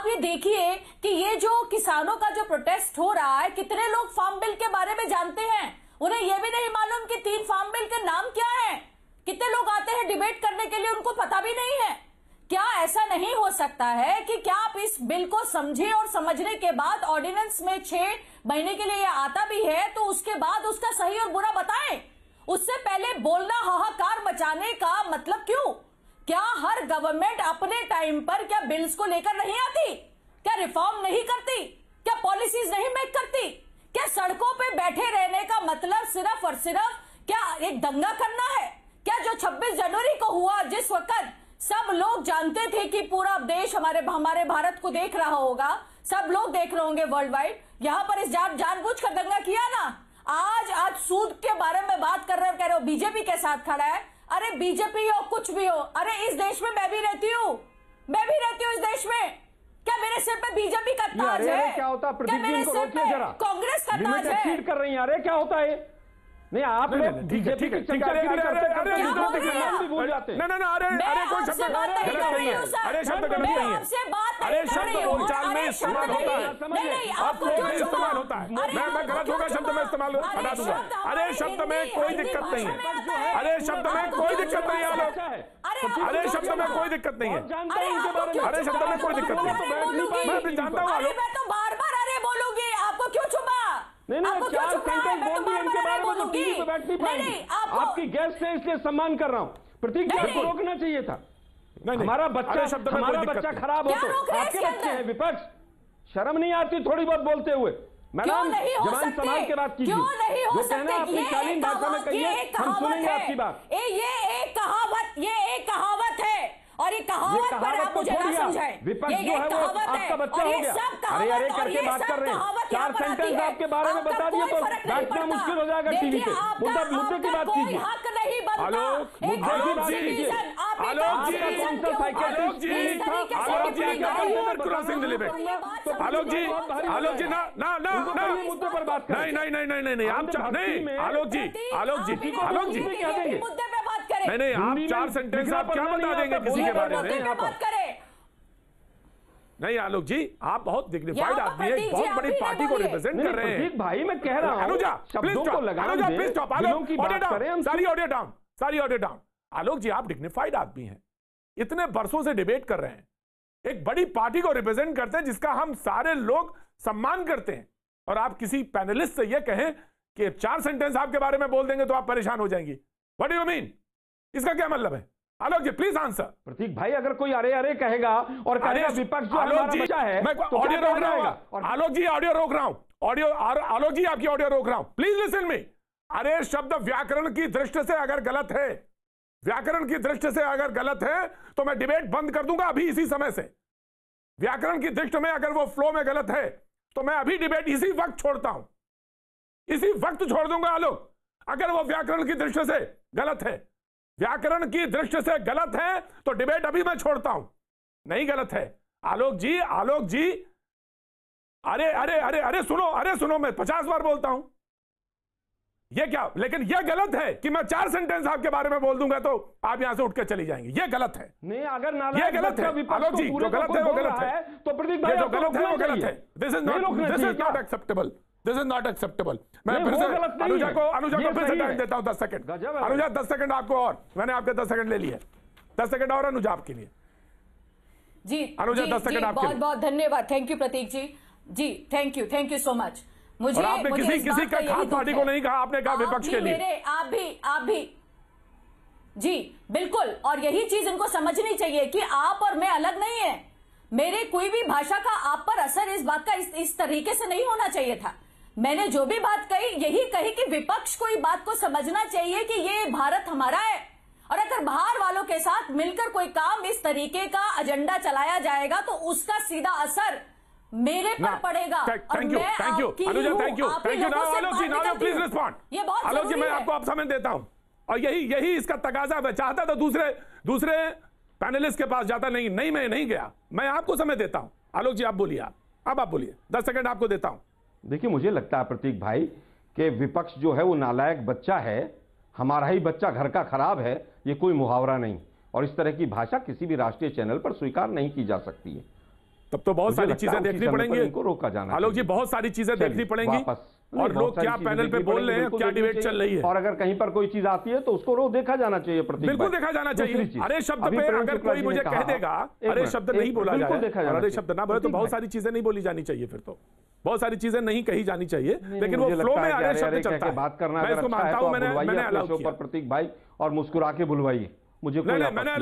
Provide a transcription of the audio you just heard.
आप ये देखिए कि ये जो किसानों का जो प्रोटेस्ट हो रहा है, कितने लोग फार्म बिल के बारे में जानते हैं? उन्हें यह भी नहीं मालूम कि 3 फार्म बिल के नाम क्या है। कितने लोग आते हैं डिबेट करने के लिए, उनको पता भी नहीं है। क्या ऐसा नहीं हो सकता है कि क्या आप इस बिल को समझे और समझने के बाद ऑर्डिनेंस में 6 महीने के लिए यह आता भी है तो उसके बाद उसका सही और बुरा बताएं? उससे पहले बोलना, हाहाकार मचाने का मतलब क्यों? क्या हर गवर्नमेंट अपने टाइम पर क्या बिल्स को लेकर नहीं आती? क्या रिफॉर्म नहीं करती? क्या पॉलिसीज नहीं मेक करती? क्या सड़कों पे बैठे रहने का मतलब सिर्फ और सिर्फ क्या एक दंगा करना है? क्या जो 26 जनवरी को हुआ, जिस वक्त सब लोग जानते थे कि पूरा देश हमारे भारत को देख रहा होगा, सब लोग देख रहे होंगे वर्ल्ड वाइड, यहां पर इस जानबूझकर दंगा किया ना। आज सूद के बारे में बात कर रहे हो, बीजेपी के साथ खड़ा है। अरे बीजेपी हो कुछ भी हो, अरे इस देश में मैं भी रहती हूँ इस देश में। क्या मेरे सिर पे बीजेपी का ताज है? क्या होता है? क्या मेरे सिर पे कांग्रेस का ताज है? कर रही है। अरे क्या होता है? नहीं आप लोग बीजेपी की चर्चा भूल जाते हैं। अरे कोई शब्द गलत नहीं है। अरे शब्द गलत नहीं है। अरे शब्द बोलचाल में इस्तेमाल होता है, आपको इस्तेमाल होता है। मैं गलत होगा शब्द में इस्तेमाल हटा दूंगा। अरे शब्द में कोई दिक्कत नहीं है। अरे शब्द में कोई दिक्कत नहीं है। अरे शब्द में कोई दिक्कत नहीं है। अरे शब्द में कोई दिक्कत नहीं है। मैं जानता हूँ। तो बार-बार अरे बोलूंगी, आपको क्यों छुपा? नहीं, 4 सेंटेंस बोल दिए इनके बारे में तो टीवी पे बैठ नहीं पाएंगे। आपकी गेस्ट है इसलिए सम्मान कर रहा हूँ। प्रतीक जी को रोकना चाहिए था। हमारा बच्चा खराब हो तो आपके बच्चे हैं विपक्ष, शर्म नहीं आती थोड़ी बहुत बोलते हुए? मैडम जवान समाज के बात कीजिए, जो कहना अपनी शालीन भाषा में कहिए, हम सुनेंगे आपकी बात। ये एक कहावत है और ये कहावत पर आप मुझे ना समझाएं। विपक्ष जो है वो आपका बच्चा हो गया। अरे करके बात कर रहे हैं। 4 सेंटेंस आपके बारे में बता दिए तो बैठना मुश्किल हो जाएगा टीवी पे। मुद्दे की बात कीजिए। आलोक जी, कौन सा साइकिल आलोक जी ना मुद्दे पर बात करें। नहीं आप नहीं आलोक जी मुद्दे पे बात करें। नहीं आप 4 सेंटेंस आप क्या बता देंगे किसी के बारे में? बात करें। नहीं आलोक जी, आप बहुत डिग्निफाइड आदमी है, बहुत बड़ी पार्टी को रिप्रेजेंट कर रहे हैं। भाई मैं कह रहा हूं अनुजा प्लीज स्टॉप। सारी ऑडियो डाउन। आलोक जी आप डिग्निफाइड आदमी हैं, इतने बरसों से डिबेट कर रहे हैं, एक बड़ी पार्टी को रिप्रेजेंट करते हैं जिसका हम सारे लोग सम्मान करते हैं, और आप किसी पैनलिस्ट से यह कहें कि 4 सेंटेंस आपके बारे में बोल देंगे तो आप परेशान हो जाएंगी। What do you mean? इसका क्या मतलब है? आलोक जी प्लीज आंसर। प्रतीक भाई अगर कोई अरे कहेगा और कहेगा विपक्ष जो हमारा बच्चा है, मैं ऑडियो रोक रहा हूं। आलोक जी ऑडियो रोक रहा हूं। आलोक जी आपकी ऑडियो रोक रहा हूं, प्लीज लिसन मी। अरे शब्द व्याकरण की दृष्टि से अगर गलत है, व्याकरण की दृष्टि से अगर गलत है तो मैं डिबेट बंद कर दूंगा अभी इसी समय से। व्याकरण की दृष्टि में अगर वो फ्लो में गलत है तो मैं अभी डिबेट इसी वक्त छोड़ता हूं, इसी वक्त छोड़ दूंगा। आलोक अगर वो व्याकरण की दृष्टि से गलत है, व्याकरण की दृष्टि से गलत है तो डिबेट अभी मैं छोड़ता हूं। नहीं गलत है आलोक जी। अरे सुनो मैं 50 बार बोलता हूं। ये क्या, लेकिन ये गलत है कि मैं 4 सेंटेंस आपके बारे में बोल दूंगा तो आप यहां से उठ के चली जाएंगी। ये गलत है। नहीं अगर ये गलत है आलोक जी, जो गलत है वो गलत है। तो प्रतीक भाई जो गलत है वो गलत है। This is not acceptable. This is not acceptable. मैं फिर से अनुजा को फिर से टाइम देता हूं 10 सेकंड। अनुजा 10 सेकंड आपको, और मैंने आपके 10 सेकंड ले लिए। 10 सेकंड और अनुजा आपके लिए। जी अनुजा 10 सेकंड आपके लिए। बहुत धन्यवाद। Thank you Pratik ji thank you so much. मुझे आपने किसी का खास पार्टी को नहीं कहा, आपने कहा विपक्ष के लिए। आप भी जी बिल्कुल, और यही चीज इनको समझनी चाहिए कि आप और मैं अलग नहीं है। मेरे कोई भी भाषा का आप पर असर इस बात का इस तरीके से नहीं होना चाहिए था। मैंने जो भी बात कही यही कही कि विपक्ष को इस बात को समझना चाहिए कि ये भारत हमारा है, और अगर बाहर वालों के साथ मिलकर कोई काम इस तरीके का एजेंडा चलाया जाएगा तो उसका सीधा असर मेरे पर पड़ेगा। Thank you Anuja, thank you Alok ji. Now please respond. Alok ji मैं आपको अब समय देता हूं, और यही इसका तकाजा है। चाहता तो दूसरे पैनलिस्ट के पास जाता, नहीं मैं नहीं गया। मैं आपको समय देता हूं। आलोक जी आप बोलिए, अब आप बोलिए, 10 सेकंड आपको देता हूं। देखिए मुझे लगता है प्रतीक भाई कि विपक्ष जो है वो नालायक बच्चा है, हमारा ही बच्चा घर का खराब है, ये कोई मुहावरा नहीं, और इस तरह की भाषा किसी भी राष्ट्रीय चैनल पर स्वीकार नहीं की जा सकती है। तब तो बहुत सारी चीजें देखनी पड़ेंगी, इनको रोका जाना। आलोक जी बहुत सारी चीजें देखनी पड़ेंगी, और लोग क्या पैनल पे बोल रहे हैं, क्या डिबेट चल रही है, और अगर कहीं पर कोई चीज आती है तो उसको देखा जाना चाहिए। बिल्कुल देखा जाना चाहिए। अरे शब्द पे अगर कोई मुझे कह देगा अरे शब्द नहीं बोला जाए, अरे शब्द ना बोले तो बहुत सारी चीजें नहीं बोली जानी चाहिए, फिर तो बहुत सारी चीजें नहीं कही जानी चाहिए, लेकिन वो फ्लो में अरे शब्द चलता है। बात करना मैं इसको मानता हूं, मैंने अलाउ किया प्रतीक भाई, और मुस्कुरा के बुलवाइए, मुझे मैंने